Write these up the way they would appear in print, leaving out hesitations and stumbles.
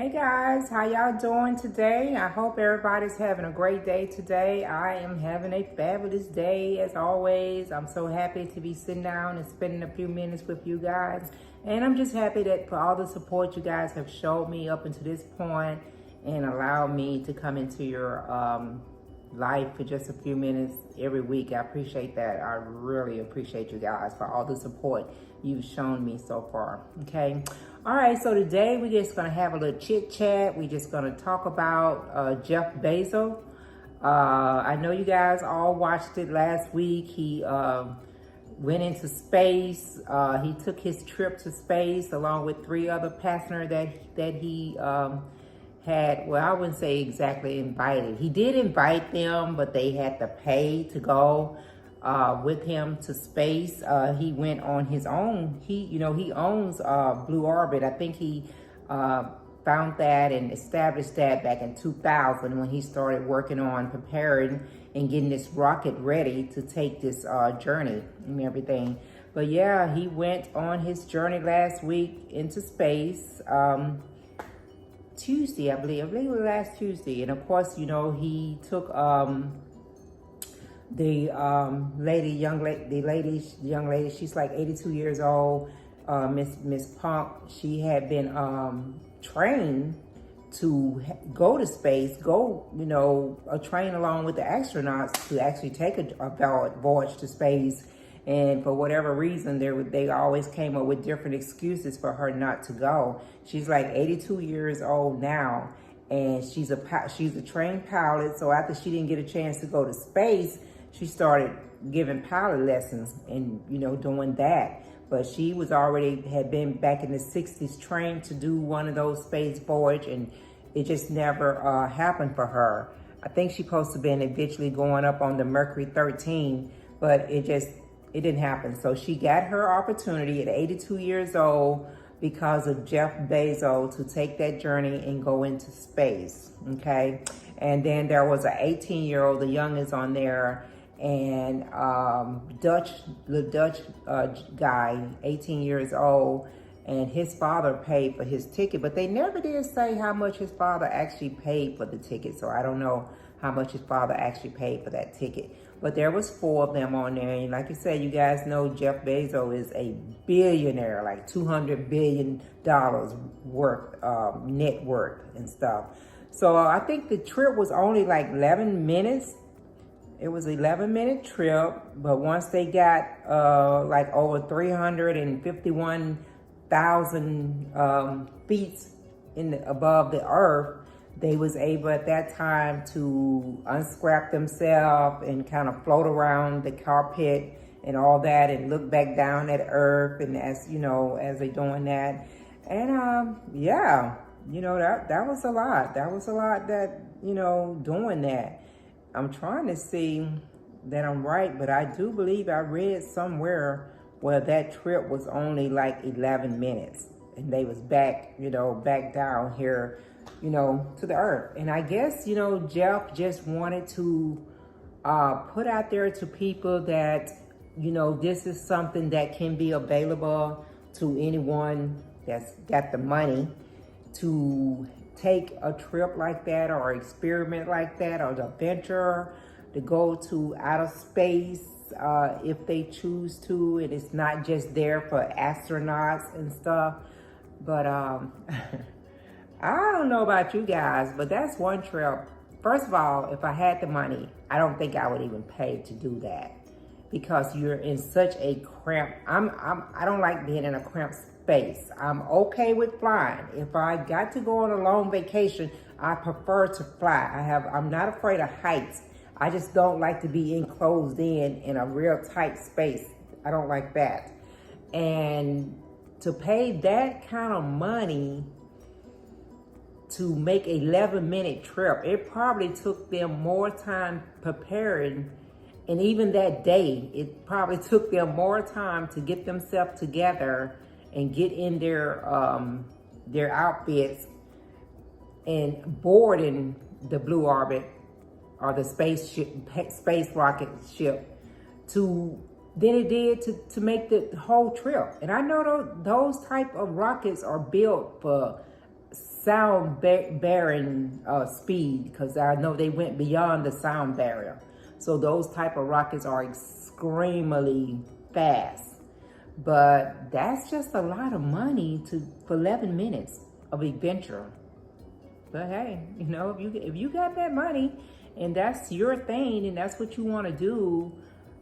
Hey guys, how y'all doing today? I hope everybody's having a great day today. I am having a fabulous day as always. I'm so happy to be sitting down and spending a few minutes with you guys. And I'm just happy that for all the support you guys have showed me up until this point and allowed me to come into your life for just a few minutes every week. I appreciate that. I really appreciate you guys for all the support you've shown me so far. Okay. All right. So today we're just going to have a little chit chat. We're just going to talk about Jeff Bezo. I know you guys all watched it last week. He went into space. He took his trip to space along with 3 other passengers that he had, well, I wouldn't say exactly invited. He did invite them, but they had to pay to go with him to space. He went on his own. He owns Blue Orbit. I think he found that and established that back in 2000 when he started working on preparing and getting this rocket ready to take this journey and everything. But yeah, he went on his journey last week into space. Tuesday, I believe it was last Tuesday. And of course, he took the young lady, she's like 82 years old, Miss Punk. She had been trained to go to space, train along with the astronauts to actually take a voyage to space. And for whatever reason, they always came up with different excuses for her not to go. She's like 82 years old now, and she's a trained pilot. So after she didn't get a chance to go to space, she started giving pilot lessons and doing that. But she had been back in the 60s trained to do one of those space voyages, and it just never happened for her. I think she's supposed to been eventually going up on the Mercury 13, but it didn't happen. So she got her opportunity at 82 years old because of Jeff Bezo to take that journey and go into space, okay? And then there was an 18-year-old, the youngest on there, and the Dutch guy, 18 years old, and his father paid for his ticket, but they never did say how much his father actually paid for the ticket. So I don't know how much his father actually paid for that ticket. But there was 4 of them on there. And like I said, you guys know Jeff Bezo is a billionaire, like $200 billion worth net worth and stuff. So I think the trip was only like 11 minutes. It was an 11-minute trip. But once they got like over 351,000 feet above the earth, they was able at that time to unstrap themselves and kind of float around the carpet and all that and look back down at earth, and as they doing that. And yeah, that was a lot. That was a lot that, doing that. I'm trying to see that I'm right, but I do believe I read somewhere where that trip was only like 11 minutes and they was back, back down here, to the earth. And I guess, Jeff just wanted to put out there to people that, this is something that can be available to anyone that's got the money to take a trip like that or experiment like that or to venture to go to outer space if they choose to. And it's not just there for astronauts and stuff. But I don't know about you guys, but that's one trip. First of all, if I had the money, I don't think I would even pay to do that because you're in such a cramped. I don't like being in a cramped space. I'm okay with flying. If I got to go on a long vacation, I prefer to fly. I'm not afraid of heights. I just don't like to be enclosed in a real tight space. I don't like that. And to pay that kind of money to make an 11-minute trip, it probably took them more time preparing. And even that day, it probably took them more time to get themselves together and get in their outfits and boarding the Blue Orbit or the space rocket ship than it did to make the whole trip. And I know those type of rockets are built for sound bearing speed, because I know they went beyond the sound barrier. So those type of rockets are extremely fast. But that's just a lot of money for 11 minutes of adventure. But hey, you know, if you got that money and that's your thing and that's what you want to do,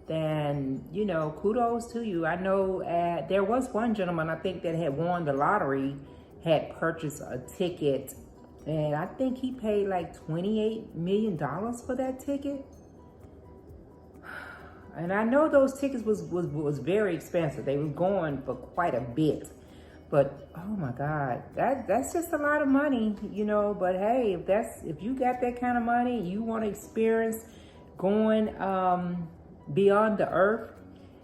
then, you know, kudos to you. I know there was one gentleman, I think, that had won the lottery, had purchased a ticket, and I think he paid like $28 million for that ticket. And I know those tickets was very expensive. They were going for quite a bit. But oh my God, that's just a lot of money, you know. But hey, if you got that kind of money, you want to experience going beyond the earth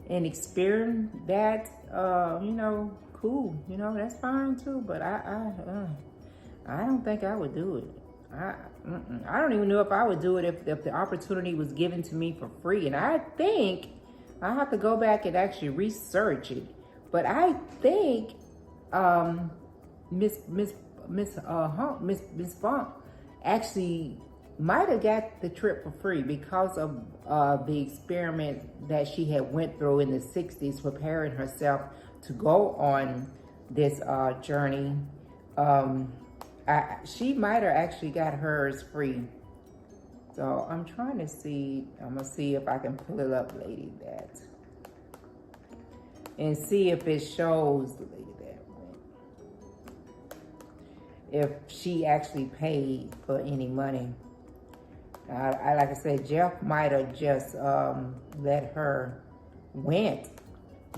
and experience that, you know, cool, you know, that's fine too. But I don't think I would do it. I don't even know if I would do it if the opportunity was given to me for free. And I think I have to go back and actually research it. But I think Miss Funk actually might have got the trip for free because of the experiment that she had went through in the 60s, preparing herself to go on this journey. She might have actually got hers free. So I'm trying to see, I'm gonna see if I can pull it up, lady that, and see if it shows the lady that went, if she actually paid for any money. Like I said, Jeff might have just let her went,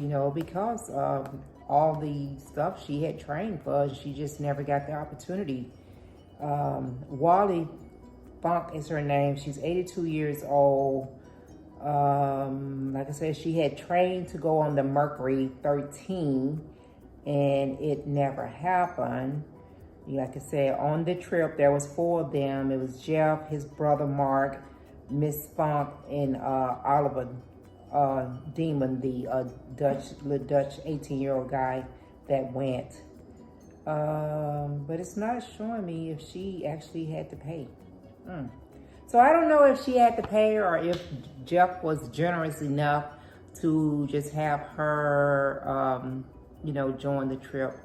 you know, because of all the stuff she had trained for. She just never got the opportunity. Wally Funk is her name. She's 82 years old. Like I said, she had trained to go on the Mercury 13 and it never happened. Like I said, on the trip, there was 4 of them. It was Jeff, his brother Mark, Miss Funk, and Oliver Demon, the Dutch 18-year-old guy that went. But it's not showing me if she actually had to pay. So I don't know if she had to pay or if Jeff was generous enough to just have her, you know, join the trip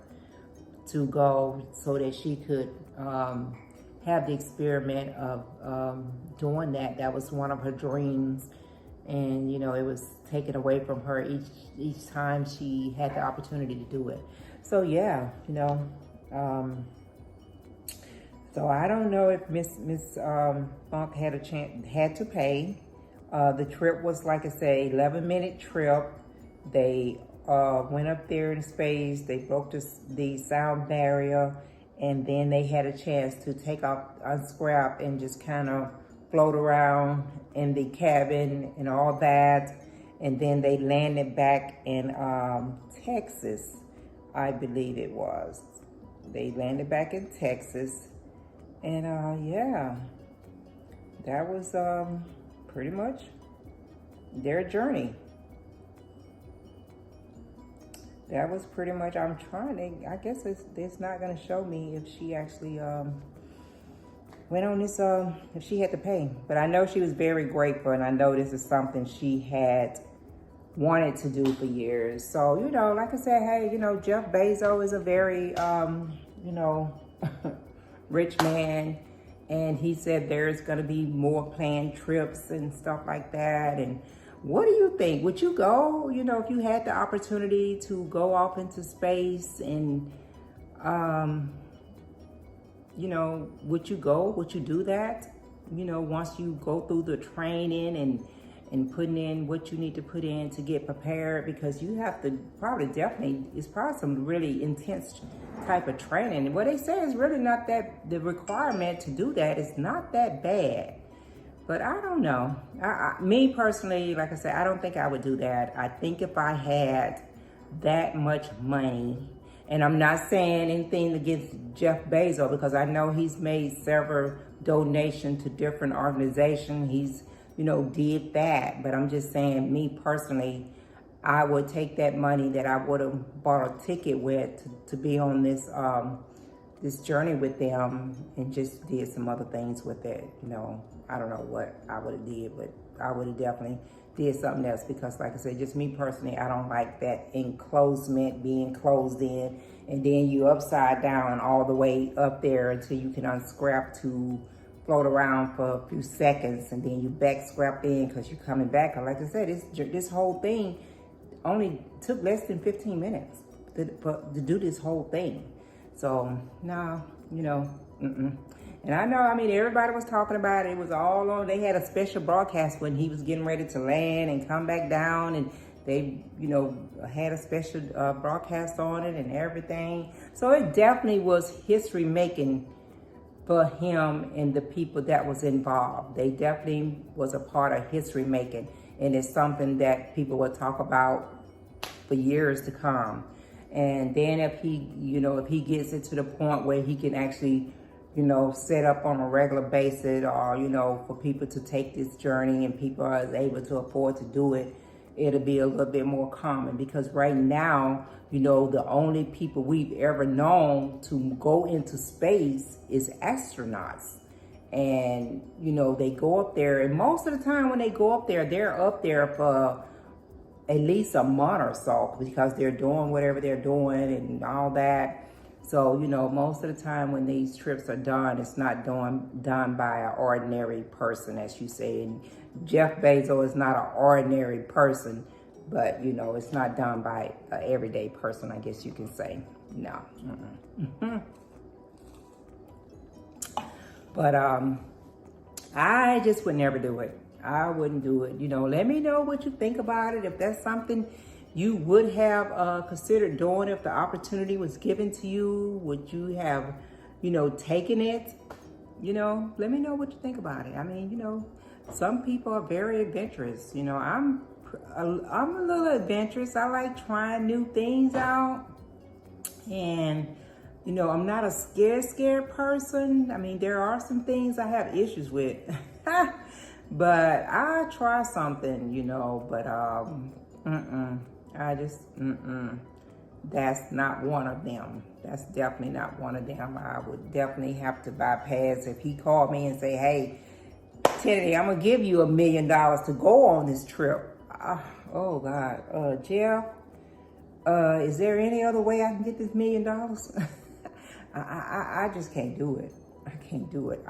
to go so that she could have the experiment of doing that. That was one of her dreams. And, you know, it was taken away from her each time she had the opportunity to do it. So, yeah, you know, so I don't know if Miss Funk had to pay. The trip was, like I say, 11-minute trip. They went up there in space. They broke the sound barrier, and then they had a chance to take off, unscrap, and just kind of float around in the cabin and all that. And then they landed back in Texas, I believe it was. They landed back in Texas. And yeah, that was pretty much their journey. That was pretty much, I'm trying to, I guess it's not going to show me if she actually went on this, if she had to pay. But I know she was very grateful, and I know this is something she had wanted to do for years. So, you know, like I said, hey, you know, Jeff Bezo is a very, you know, rich man. And he said there's going to be more planned trips and stuff like that. And what do you think? Would you go, you know, if you had the opportunity to go off into space and, you know, would you go? Would you do that? You know, once you go through the training and putting in what you need to put in to get prepared, because you have to it's probably some really intense type of training. And what they say is really not that, the requirement to do that is not that bad. But I don't know. Me personally, like I said, I don't think I would do that. I think if I had that much money, and I'm not saying anything against Jeff Bezo, because I know he's made several donations to different organizations. He's, you know, did that. But I'm just saying, me personally, I would take that money that I would have bought a ticket with to be on this this journey with them and just did some other things with it. You know, I don't know what I would have did, but I would have definitely did something else, because like I said, just me personally, I don't like that enclosement, being closed in, and then you upside down all the way up there until you can unscrap to float around for a few seconds, and then you back scrap in because you're coming back. And like I said, this whole thing only took less than 15 minutes to do this whole thing. So no, you know, And I know, I mean, everybody was talking about it. It was all on, they had a special broadcast when he was getting ready to land and come back down, and they, you know, had a special broadcast on it and everything. So it definitely was history making for him and the people that was involved. They definitely was a part of history making, and it's something that people will talk about for years to come. And then if he, you know, if he gets it to the point where he can actually, you know, set up on a regular basis, or, you know, for people to take this journey and people are able to afford to do it, it'll be a little bit more common. Because right now, you know, the only people we've ever known to go into space is astronauts. And, you know, they go up there, and most of the time when they go up there, they're up there for at least a month or so, because they're doing whatever they're doing and all that. So, you know, most of the time when these trips are done, it's not done by an ordinary person, as you say. And Jeff Bezo is not an ordinary person, but, you know, it's not done by an everyday person, I guess you can say. No. But I just would never do it. I wouldn't do it. You know, let me know what you think about it. If that's something you would have considered doing if the opportunity was given to you, would you have, you know, taken it? You know, let me know what you think about it. I mean, you know, some people are very adventurous. You know, I'm a little adventurous. I like trying new things out. And, you know, I'm not a scared person. I mean, there are some things I have issues with. But I try something, you know, but I just, that's not one of them. That's definitely not one of them. I would definitely have to bypass. If he called me and say, hey, Tintiy, I'm going to give you $1 million to go on this trip. Oh, God. Jeff, is there any other way I can get this $1 million? I just can't do it. I can't do it.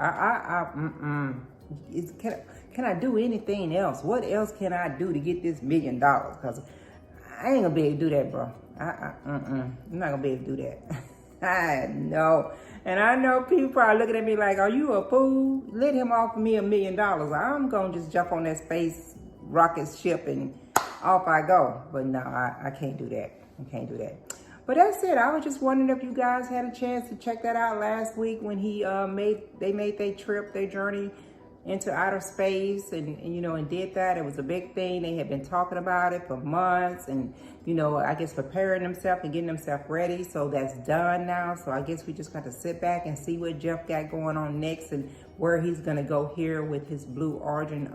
Can I do anything else? What else can I do to get this $1 million? Because I ain't gonna be able to do that, bro. I'm not gonna be able to do that. I know. And I know people probably looking at me like, are you a fool? Let him offer me $1 million. I'm gonna just jump on that space rocket ship and off I go. But no, I can't do that. I can't do that. But that's it. I was just wondering if you guys had a chance to check that out last week when he made their trip, their journey into outer space, and you know, and did that. It was a big thing. They had been talking about it for months, and you know, I guess preparing themselves and getting themselves ready. So that's done now. So I guess we just got to sit back and see what Jeff got going on next, and where he's gonna go here with his Blue Origin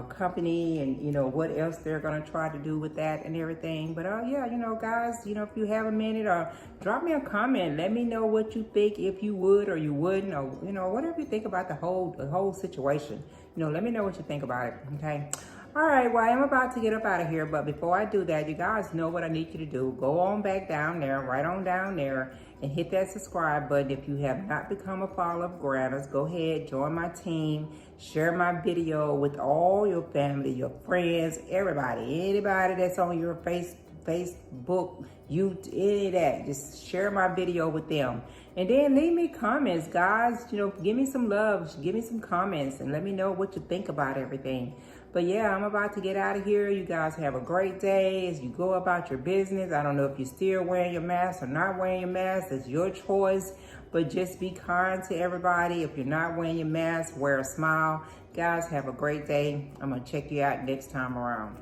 company, and you know, what else they're gonna try to do with that and everything. But yeah, you know, guys, you know, if you have a minute, or drop me a comment, let me know what you think, if you would or you wouldn't, or you know, whatever you think about the whole situation. You know, let me know what you think about it. Okay. All right, well, I'm about to get up out of here, but before I do that, you guys know what I need you to do. Go on back down there, right on down there, and hit that subscribe button. If you have not become a follower of Granna's, go ahead, join my team, share my video with all your family, your friends, everybody, anybody that's on your Facebook, any of that. Just share my video with them. And then leave me comments, guys. You know, give me some love, give me some comments, and let me know what you think about everything. But yeah, I'm about to get out of here. You guys have a great day as you go about your business. I don't know if you're still wearing your mask or not wearing your mask. It's your choice. But just be kind to everybody. If you're not wearing your mask, wear a smile. Guys, have a great day. I'm going to check you out next time around.